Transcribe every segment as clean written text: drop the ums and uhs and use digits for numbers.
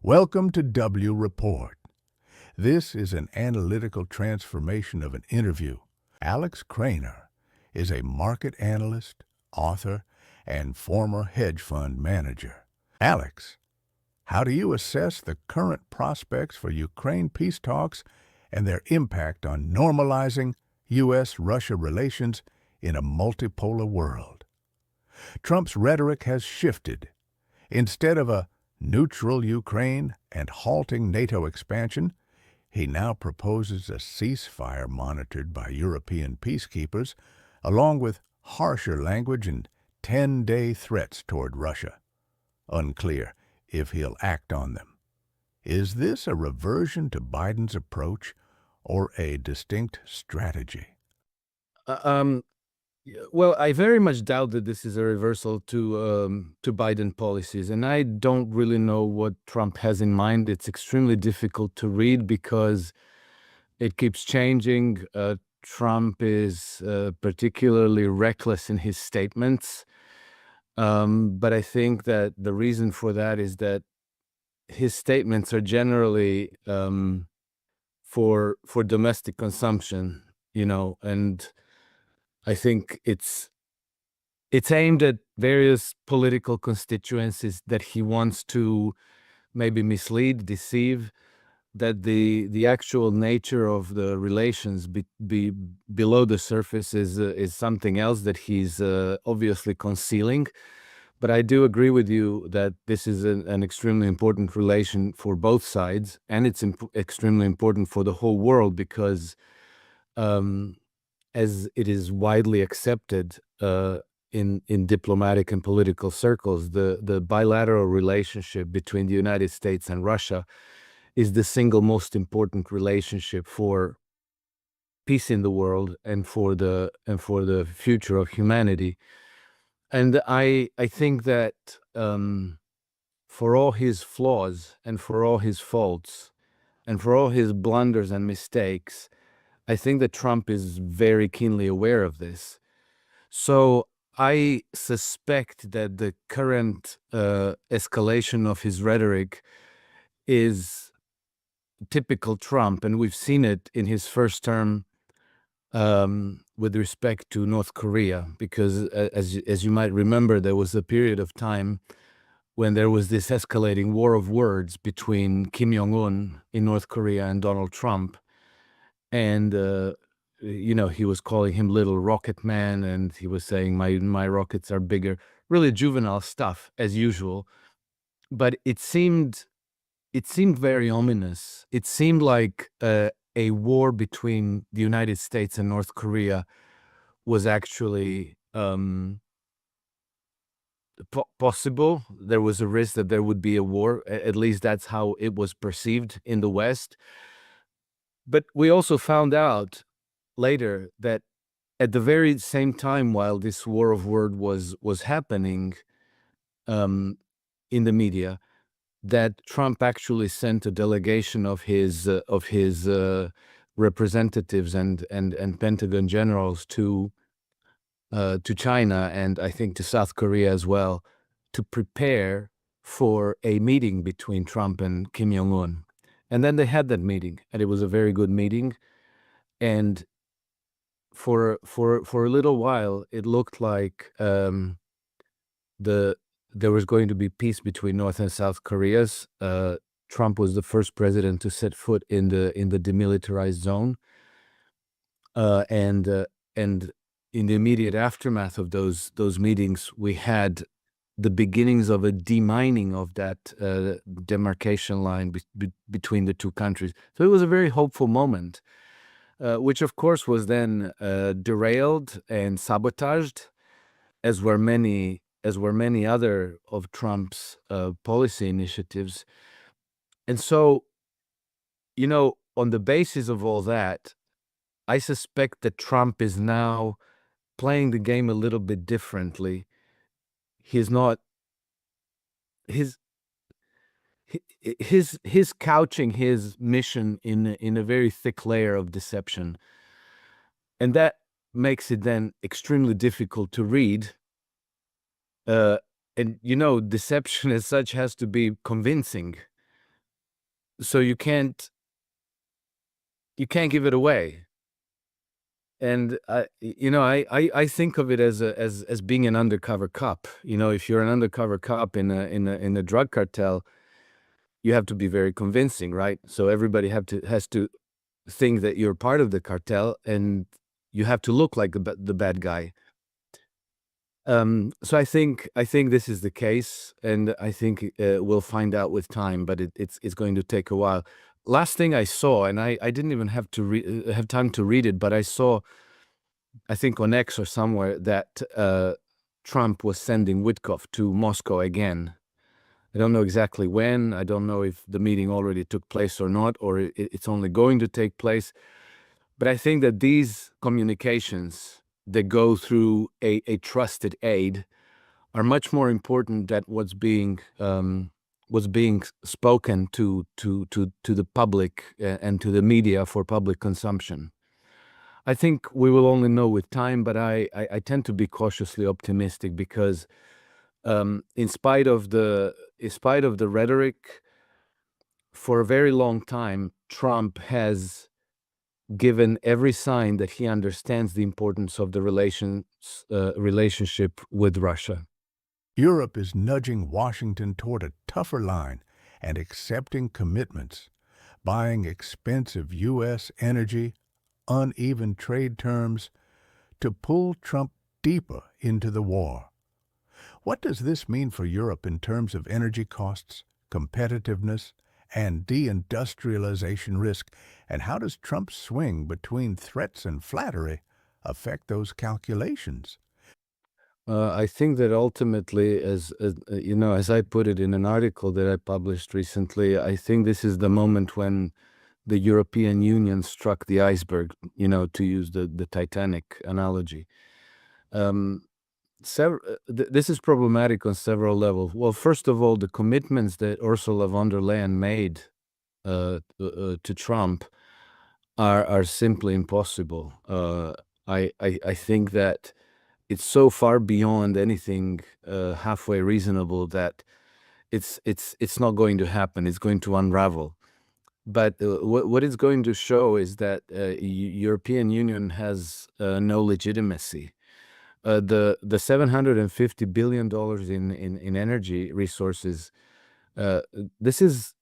Welcome to W Report. This is an analytical transformation of an interview. Alex Krainer is a market analyst, author, and former hedge fund manager. Alex, how do you assess the current prospects for Ukraine peace talks and their impact on normalizing U.S.-Russia relations in a multipolar world? Trump's rhetoric has shifted. Instead of a neutral Ukraine and halting NATO expansion, he now proposes a ceasefire monitored by European peacekeepers, along with harsher language and 10-day threats toward Russia. Unclear if he'll act on them. Is this a reversion to Biden's approach or a distinct strategy? Well, I very much doubt that this is a reversal to Biden policies, and I don't really know what Trump has in mind. It's extremely difficult to read because it keeps changing. Trump is particularly reckless in his statements, but I think that the reason for that is that his statements are generally for domestic consumption, and I think it's aimed at various political constituencies that he wants to maybe mislead, deceive, that the actual nature of the relations below the surface is something else that he's obviously concealing. But I do agree with you that this is an extremely important relation for both sides, and it's extremely important for the whole world because as it is widely accepted in diplomatic and political circles, the bilateral relationship between the United States and Russia is the single most important relationship for peace in the world and for the future of humanity. And I think that for all his flaws and for all his faults and for all his blunders and mistakes, I think that Trump is very keenly aware of this. So I suspect that the current escalation of his rhetoric is typical Trump, and we've seen it in his first term with respect to North Korea, because as you might remember, there was a period of time when there was this escalating war of words between Kim Jong-un in North Korea and Donald Trump. And, he was calling him Little Rocket Man, and he was saying, my rockets are bigger. Really juvenile stuff, as usual. But it seemed very ominous. It seemed like a war between the United States and North Korea was actually possible. There was a risk that there would be a war. At least that's how it was perceived in the West. But we also found out later that at the very same time while this war of word was happening in the media, that Trump actually sent a delegation of his representatives and Pentagon generals to China, and I think to South Korea as well, to prepare for a meeting between Trump and Kim Jong-un. And then they had that meeting, and it was a very good meeting. And for a little while, it looked like there was going to be peace between North and South Koreas. Trump was the first president to set foot in the demilitarized zone, and in the immediate aftermath of those meetings, we had the beginnings of a demining of that demarcation line between the two countries. So it was a very hopeful moment, which of course was then derailed and sabotaged, as were many other of Trump's policy initiatives. And so, on the basis of all that, I suspect that Trump is now playing the game a little bit differently. He's not his couching his mission in a very thick layer of deception, and that makes it then extremely difficult to read. And deception as such has to be convincing. So you can't give it away. And I think of it as being an undercover cop. If you're an undercover cop in a drug cartel, you have to be very convincing, right? So everybody has to think that you're part of the cartel, and you have to look like the bad guy. So I think this is the case, and I think we'll find out with time, but it's going to take a while. Last thing I saw, and I didn't even have time to read it, but I saw, I think on X or somewhere, that Trump was sending Witkoff to Moscow again. I don't know exactly when. I don't know if the meeting already took place or not, or it's only going to take place. But I think that these communications that go through a trusted aide are much more important than what's being spoken to the public and to the media for public consumption. I think we will only know with time, but I tend to be cautiously optimistic because, in spite of the rhetoric, for a very long time, Trump has given every sign that he understands the importance of the relationship with Russia. Europe is nudging Washington toward a tougher line and accepting commitments, buying expensive U.S. energy, uneven trade terms, to pull Trump deeper into the war. What does this mean for Europe in terms of energy costs, competitiveness, and de-industrialization risk, and how does Trump's swing between threats and flattery affect those calculations? I think that ultimately, as I put it in an article that I published recently, I think this is the moment when the European Union struck the iceberg, to use the Titanic analogy. Um, this is problematic on several levels. Well, first of all, the commitments that Ursula von der Leyen made to Trump are simply impossible. I think that it's so far beyond anything halfway reasonable that it's not going to happen. It's going to unravel. But what it's going to show is that European Union has no legitimacy. The $750 billion in energy resources. Uh, this is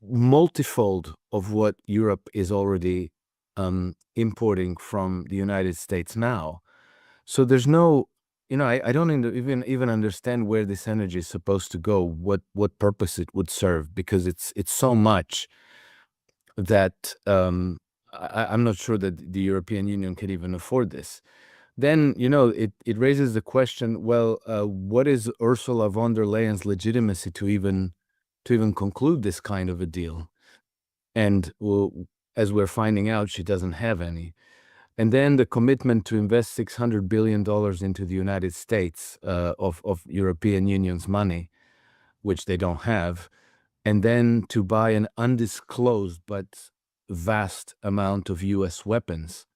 multifold of what Europe is already importing from the United States now. So there's no, I don't even understand where this energy is supposed to go, what purpose it would serve, because it's so much that I'm not sure that the European Union can even afford this. Then, it raises the question, well, what is Ursula von der Leyen's legitimacy to even conclude this kind of a deal? And as we're finding out, she doesn't have any. And then the commitment to invest $600 billion into the United States of European Union's money, which they don't have, and then to buy an undisclosed but vast amount of U.S. weapons.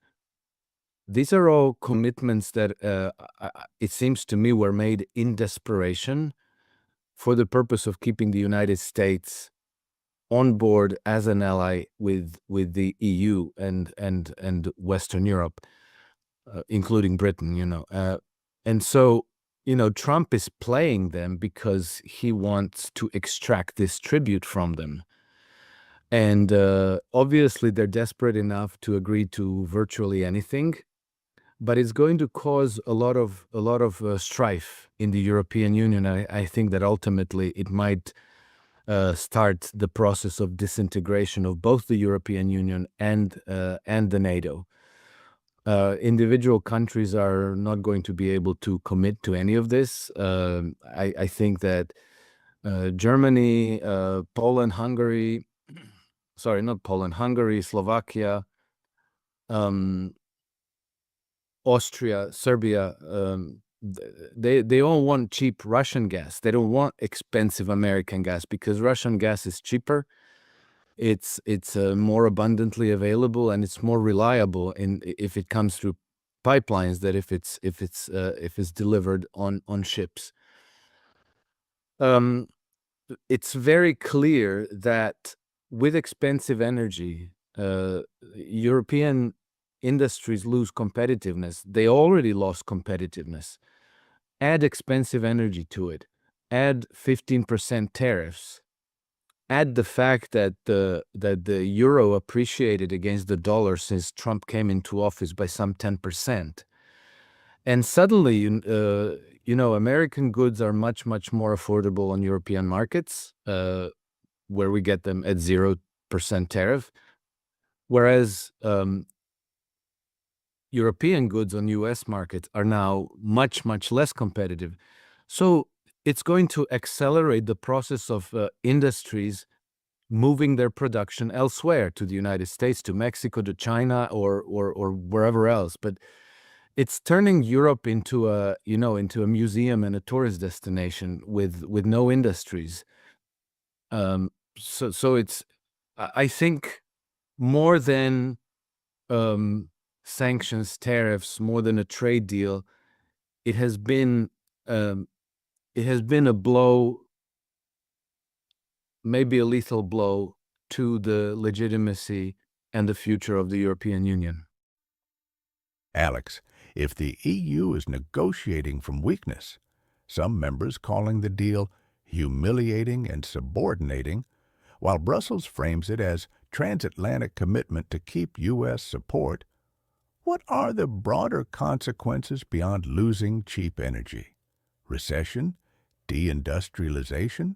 These are all commitments that it seems to me were made in desperation for the purpose of keeping the United States on board as an ally with the EU and Western Europe, including Britain. And so, Trump is playing them because he wants to extract this tribute from them. And obviously, they're desperate enough to agree to virtually anything, but it's going to cause a lot of strife in the European Union. I think that ultimately it might start the process of disintegration of both the European Union and the NATO. Individual countries are not going to be able to commit to any of this. I think that Germany, Poland, Hungary, sorry, not Poland, Hungary, Slovakia, Austria, Serbia, they all want cheap Russian gas. They don't want expensive American gas because Russian gas is cheaper. It's more abundantly available, and it's more reliable if it comes through pipelines than if it's delivered on ships. Um, it's very clear that with expensive energy, European industries lose competitiveness. They already lost competitiveness. Add expensive energy to it, add 15% tariffs, add the fact that the euro appreciated against the dollar since Trump came into office by some 10%. And suddenly, American goods are much, much more affordable on European markets, where we get them at 0% tariff, whereas European goods on US markets are now much, much less competitive. So it's going to accelerate the process of industries moving their production elsewhere, to the United States, to Mexico, to China, or wherever else. But it's turning Europe into a museum and a tourist destination with no industries. So it's, I think, more than sanctions, tariffs, more than a trade deal, it has been um, a blow, maybe a lethal blow, to the legitimacy and the future of the European Union. Alex, if the EU is negotiating from weakness, some members calling the deal humiliating and subordinating, while Brussels frames it as transatlantic commitment to keep U.S. support, what are the broader consequences beyond losing cheap energy? Recession? De-industrialization?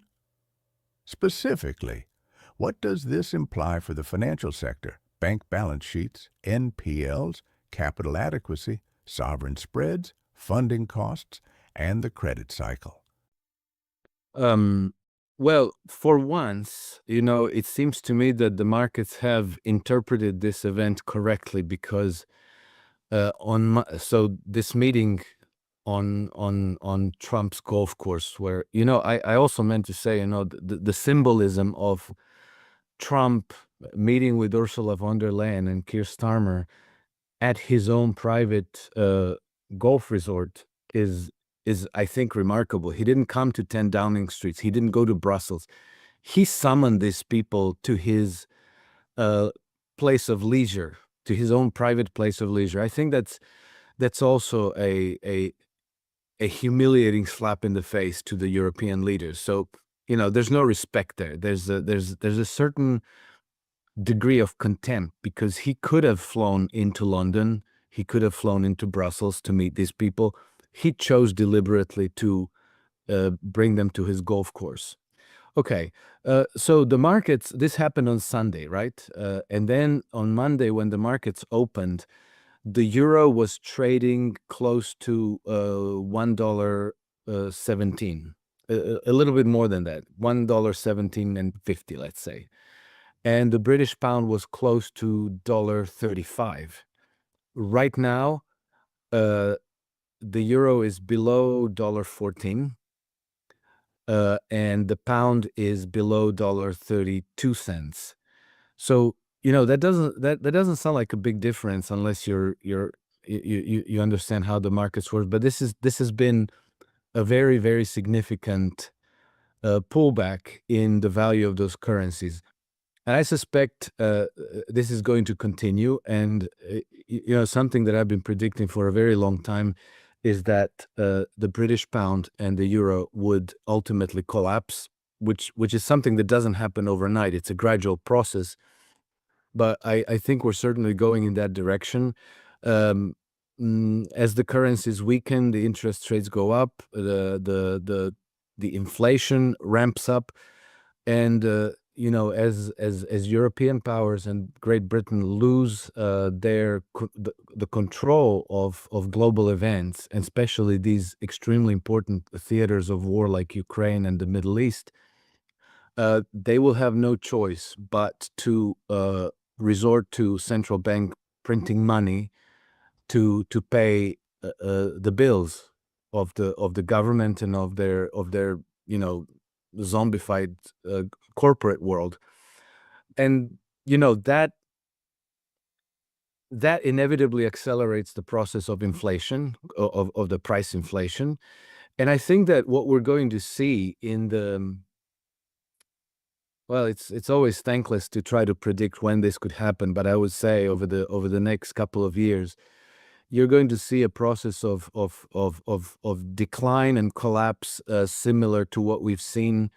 Specifically, what does this imply for the financial sector, bank balance sheets, NPLs, capital adequacy, sovereign spreads, funding costs, and the credit cycle? Well, for once, it seems to me that the markets have interpreted this event correctly, because so this meeting on Trump's golf course, where I also meant to say, the symbolism of Trump meeting with Ursula von der Leyen and Keir Starmer at his own private golf resort is I think remarkable. He didn't come to 10 Downing Streets. He didn't go to Brussels. He summoned these people to his uh, place of leisure, to his own private place of leisure. I think that's also a humiliating slap in the face to the European leaders. So there's no respect there. There's a certain degree of contempt, because he could have flown into London, he could have flown into Brussels to meet these people. He chose deliberately to bring them to his golf course. Okay, so the markets, this happened on Sunday, right? And then on Monday, when the markets opened, the euro was trading close to $1.17, a little bit more than that, $1.17.50, let's say. And the British pound was close to $1.35. Right now, the euro is below $1.14, and the pound is below $1.32. So that doesn't sound like a big difference unless you understand how the markets work. But this has been a very, very significant pullback in the value of those currencies. And I suspect this is going to continue. And something that I've been predicting for a very long time is that the British pound and the euro would ultimately collapse, which is something that doesn't happen overnight. It's a gradual process, but I think we're certainly going in that direction. As the currencies weaken, the interest rates go up, the inflation ramps up, and as European powers and Great Britain lose the control of global events, and especially these extremely important theaters of war like Ukraine and the Middle East, they will have no choice but to resort to central bank printing money to pay the bills of the government and of their zombified corporate world. And that inevitably accelerates the process of inflation, of the price inflation. And I think that what we're going to see in Well, it's always thankless to try to predict when this could happen, but I would say over the next couple of years, you're going to see a process of decline and collapse, similar to what we've seen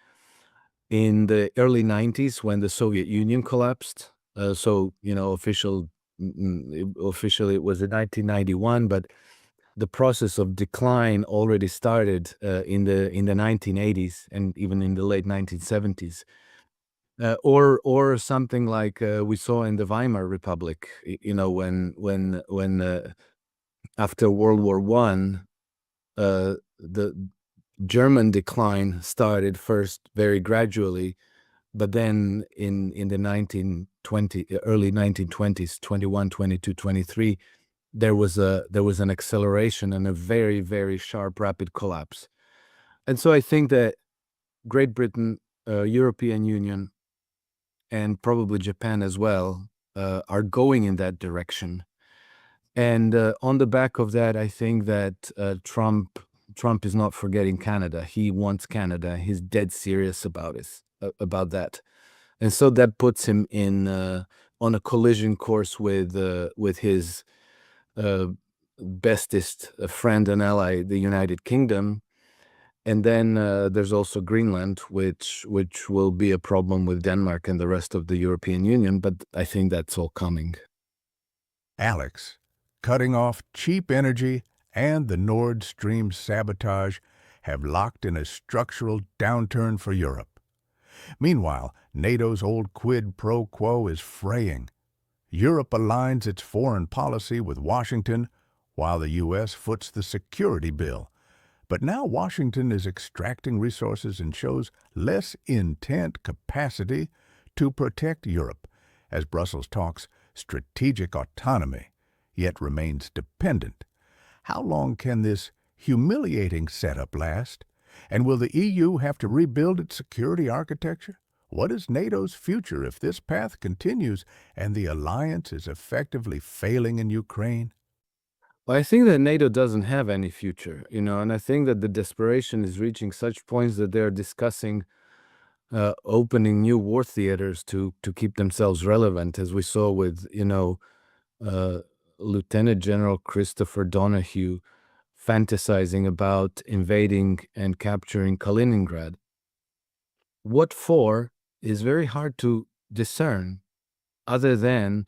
in the early 90s when the Soviet Union collapsed. So, officially it was in 1991, but the process of decline already started in the 1980s and even in the late 1970s. Or something like we saw in the Weimar Republic, when after World War One, the German decline started first very gradually, but then in the early 1920s, 21, 22, 23, there was an acceleration and a very, very sharp, rapid collapse. And so I think that Great Britain, European Union, and probably Japan as well, are going in that direction. And on the back of that, I think that Trump is not forgetting Canada. He wants Canada. He's dead serious about that, and so that puts him in on a collision course with his uh, bestest friend and ally, the United Kingdom. And then there's also Greenland, which will be a problem with Denmark and the rest of the European Union. But I think that's all coming. Alex, cutting off cheap energy and the Nord Stream sabotage have locked in a structural downturn for Europe. Meanwhile, NATO's old quid pro quo is fraying. Europe aligns its foreign policy with Washington, while the U.S. foots the security bill. But now Washington is extracting resources and shows less intent capacity to protect Europe, as Brussels talks strategic autonomy, yet remains dependent. How long can this humiliating setup last? And will the EU have to rebuild its security architecture? What is NATO's future if this path continues and the alliance is effectively failing in Ukraine? Well, I think that NATO doesn't have any future, and I think that the desperation is reaching such points that they're discussing opening new war theaters to keep themselves relevant, as we saw with, uh, Lieutenant General Christopher Donahue fantasizing about invading and capturing Kaliningrad. What for is very hard to discern, other than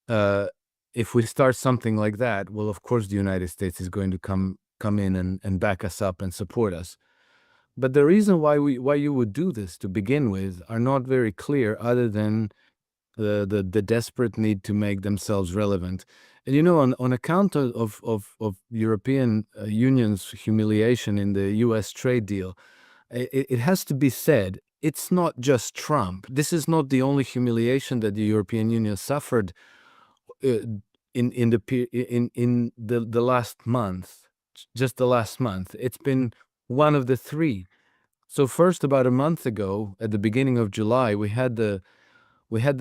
uh, if we start something like that, well, of course, the United States is going to come in and back us up and support us. But the reason why you would do this to begin with are not very clear, other than the desperate need to make themselves relevant. And on account of European Union's humiliation in the U.S. trade deal, it has to be said, it's not just Trump. This is not the only humiliation that the European Union suffered uh, in the last month, just the last month. It's been one of the three. So first, about a month ago, at the beginning of July, we had the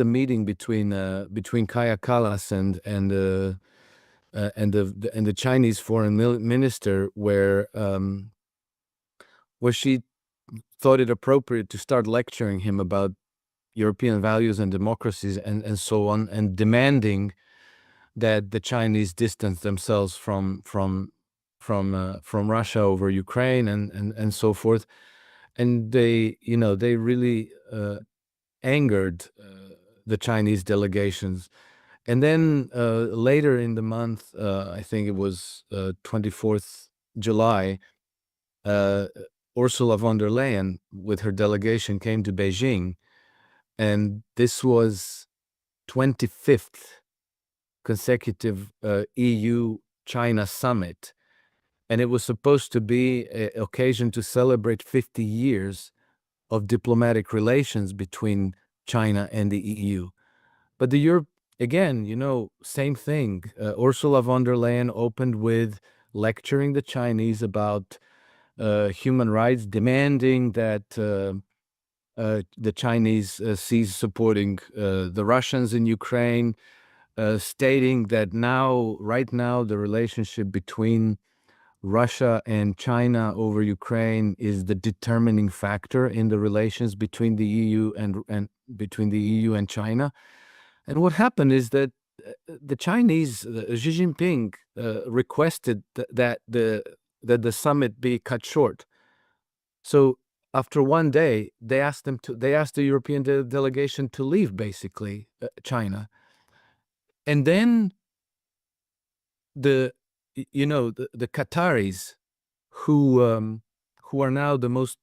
meeting between Kaya Kallas and the Chinese foreign minister, where she thought it appropriate to start lecturing him about European values and democracies and so on, and demanding that the Chinese distance themselves from Russia over Ukraine and so forth. And they really angered the Chinese delegations. And then later in the month, I think it was 24th July, uh, Ursula von der Leyen with her delegation came to Beijing, and this was 25th consecutive EU-China summit, and it was supposed to be an occasion to celebrate 50 years of diplomatic relations between China and the EU. But the Europe, again, same thing. Ursula von der Leyen opened with lecturing the Chinese about human rights, demanding that the Chinese cease supporting the Russians in Ukraine, stating that right now, the relationship between Russia and China over Ukraine is the determining factor in the relations between the EU and between the EU and China. And what happened is that the Chinese, Xi Jinping, requested that the summit be cut short. So after one day, they asked the European delegation to leave, basically, China. And then the Qataris, who are now the most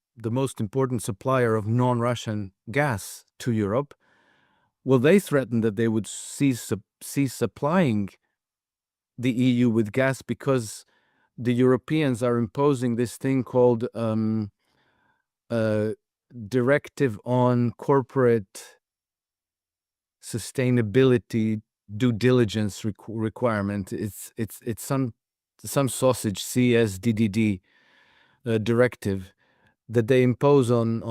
important supplier of non-Russian gas to Europe, well, they threatened that they would cease supplying the EU with gas because the Europeans are imposing this thing called directive on corporate sustainability due diligence requirement. It's some sausage CSDDD directive that they impose on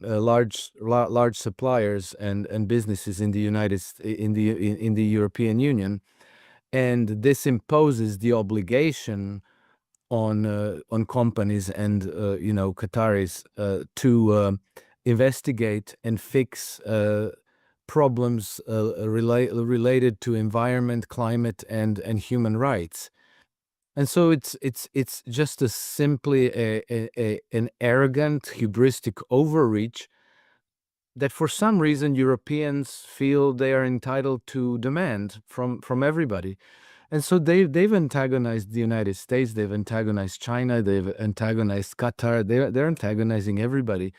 large suppliers and businesses in the in the European Union, and this imposes the obligation on companies and Qataris to investigate and fix problems related to environment, climate, and human rights. And so it's just simply an arrogant, hubristic overreach that for some reason Europeans feel they are entitled to demand from everybody. And so they've antagonized the United States, they've antagonized China, they've antagonized Qatar, they're antagonizing everybody.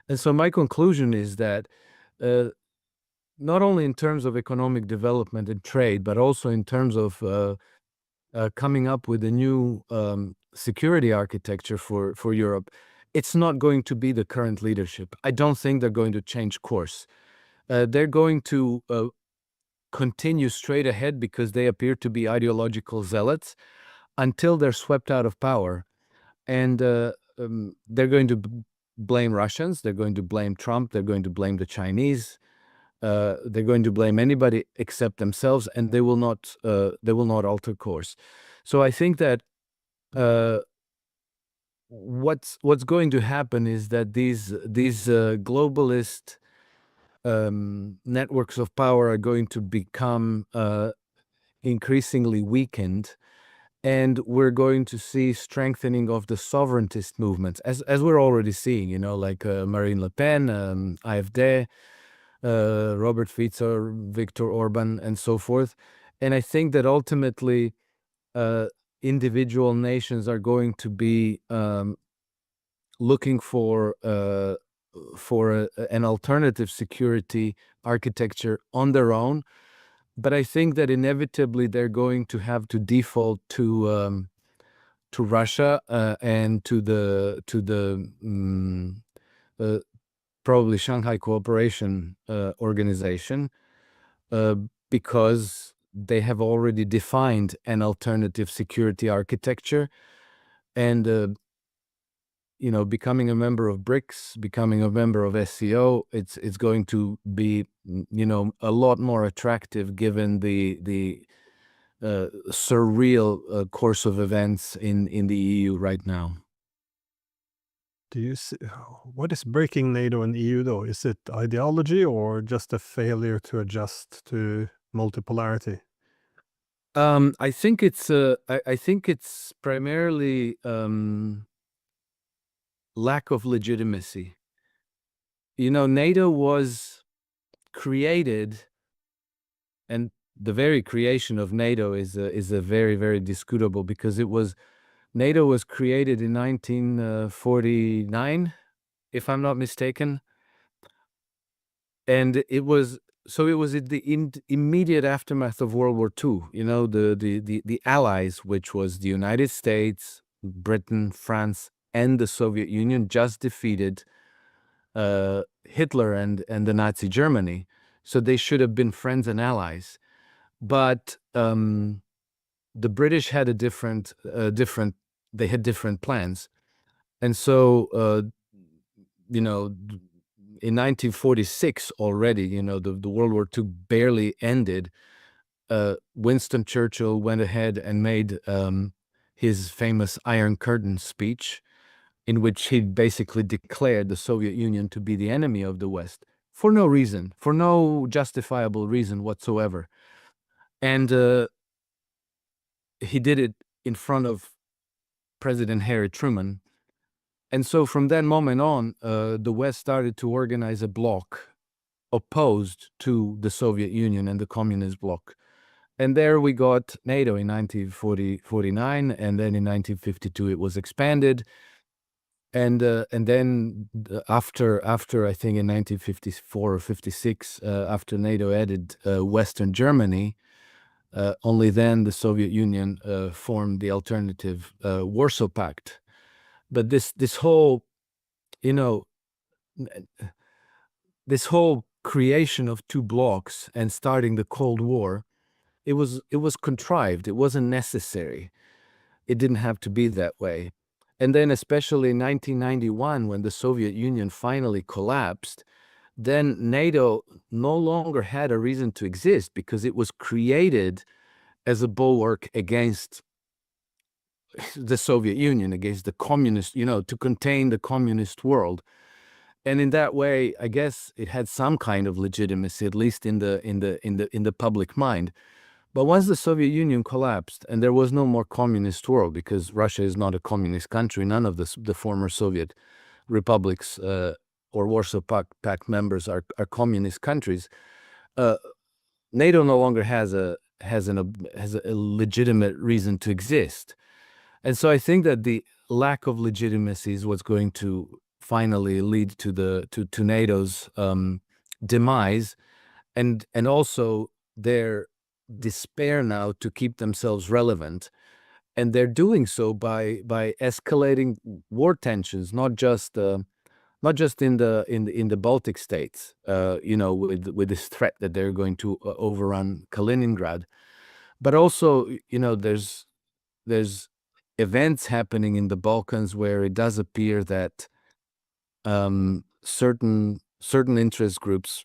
And so my conclusion is that not only in terms of economic development and trade, but also in terms of coming up with a new security architecture for Europe, it's not going to be the current leadership. I don't think they're going to change course. They're going to continue straight ahead because they appear to be ideological zealots until they're swept out of power. And they're going to blame Russians, they're going to blame Trump, they're going to blame the Chinese, they're going to blame anybody except themselves, and they will not alter course. So I think that what's going to happen is that these globalist networks of power are going to become increasingly weakened, and we're going to see strengthening of the sovereigntist movements, as we're already seeing, like Marine Le Pen, AfD, Robert Fico, Viktor Orban, and so forth. And I think that ultimately individual nations are going to be looking for an alternative security architecture on their own. But I think that inevitably they're going to have to default to Russia and to the probably Shanghai Cooperation Organization, because they have already defined an alternative security architecture, and becoming a member of BRICS, becoming a member of SCO, it's going to be a lot more attractive given the surreal course of events in the EU right now. Do you see, what is breaking NATO and EU though? Is it ideology or just a failure to adjust to multipolarity? I think it's primarily lack of legitimacy. NATO was created, and the very creation of NATO is a very, very disputable, because NATO was created in 1949, if I'm not mistaken, and it was in the immediate aftermath of World War II. The Allies, which was the United States, Britain, France, and the Soviet Union, just defeated Hitler and the Nazi Germany. So they should have been friends and allies. But the British had they had different plans. And so, in 1946 already, the World War II barely ended. Winston Churchill went ahead and made his famous Iron Curtain speech, in which he basically declared the Soviet Union to be the enemy of the West for no reason, for no justifiable reason whatsoever. And he did it in front of President Harry Truman. And so from that moment on, the West started to organize a bloc opposed to the Soviet Union and the communist bloc. And there we got NATO in 1949, and then in 1952 it was expanded. And then after I think in 1954 or 56, after NATO added Western Germany, only then the Soviet Union formed the alternative Warsaw Pact. But this whole, you know, this whole creation of two blocs and starting the Cold War, it was contrived. It wasn't necessary. It didn't have to be that way. And then especially in 1991, when the Soviet Union finally collapsed, then NATO no longer had a reason to exist because it was created as a bulwark against the Soviet Union, against the communist, to contain the communist world. And in that way, I guess it had some kind of legitimacy, at least in the public mind. But once the Soviet Union collapsed and there was no more communist world, because Russia is not a communist country, none of the former Soviet republics or Warsaw Pact members are communist countries. NATO no longer has a legitimate reason to exist. And so I think that the lack of legitimacy is what's going to finally lead to NATO's demise, and also their despair now to keep themselves relevant. And they're doing so by escalating war tensions, not just in the Baltic states, with this threat that they're going to overrun Kaliningrad, but also, there's events happening in the Balkans where it does appear that certain interest groups,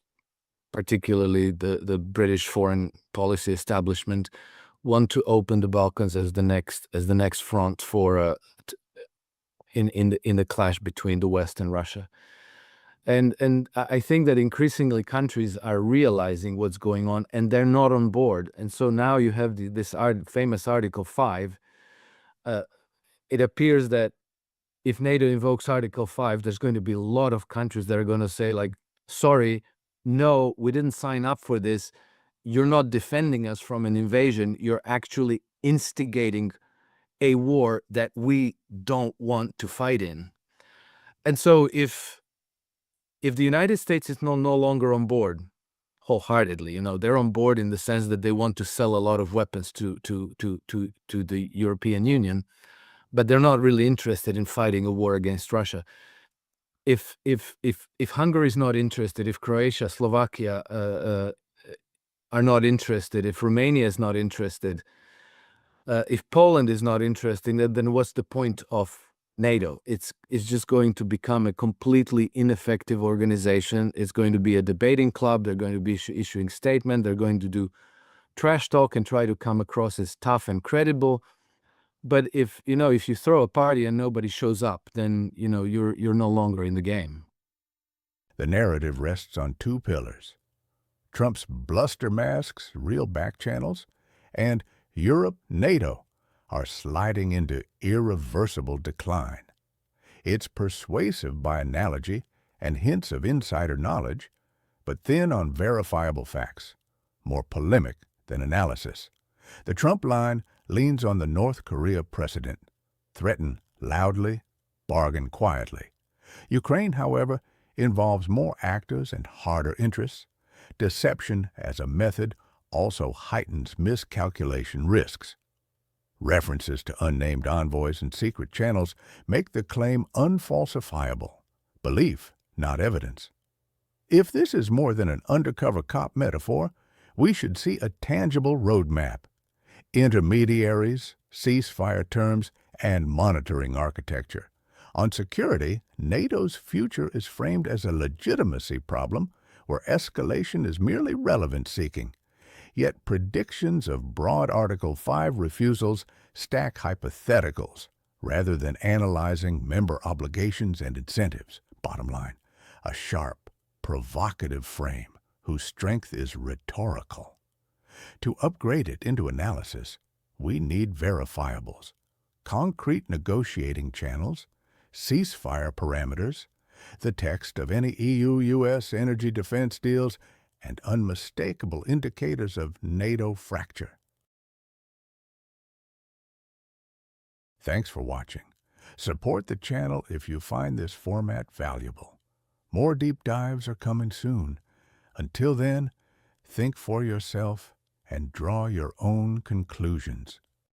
particularly the British foreign policy establishment, want to open the Balkans as the next front for in the clash between the West and Russia. And I think that increasingly countries are realizing what's going on, and they're not on board. And so now you have this famous Article 5. It appears that if NATO invokes Article 5, there's going to be a lot of countries that are going to say, like, sorry, no, we didn't sign up for this. You're not defending us from an invasion. You're actually instigating a war that we don't want to fight in. And so if the United States is no longer on board wholeheartedly, they're on board in the sense that they want to sell a lot of weapons to the European Union, but they're not really interested in fighting a war against Russia. If Hungary is not interested, if Croatia, Slovakia are not interested, if Romania is not interested, if Poland is not interested, then what's the point of NATO? It's just going to become a completely ineffective organization. It's going to be a debating club. They're going to be issuing statements. They're going to do trash talk and try to come across as tough and credible. But if you throw a party and nobody shows up, then you're no longer in the game. The narrative rests on two pillars: Trump's bluster masks, real back channels, and Europe, NATO, are sliding into irreversible decline. It's persuasive by analogy and hints of insider knowledge, but thin on verifiable facts, more polemic than analysis. The Trump line leans on the North Korea precedent: threaten loudly, bargain quietly. Ukraine, however, involves more actors and harder interests. Deception as a method also heightens miscalculation risks. References to unnamed envoys and secret channels make the claim unfalsifiable. Belief, not evidence. If this is more than an undercover cop metaphor, we should see a tangible roadmap: intermediaries, ceasefire terms, and monitoring architecture. On security, NATO's future is framed as a legitimacy problem where escalation is merely relevance-seeking. Yet predictions of broad Article 5 refusals stack hypotheticals rather than analyzing member obligations and incentives. Bottom line, a sharp, provocative frame whose strength is rhetorical. To upgrade it into analysis, we need verifiables, concrete negotiating channels, ceasefire parameters, the text of any EU-US energy defense deals, and unmistakable indicators of NATO fracture. Thanks for watching. Support the channel if you find this format valuable. More deep dives are coming soon. Until then, think for yourself and draw your own conclusions.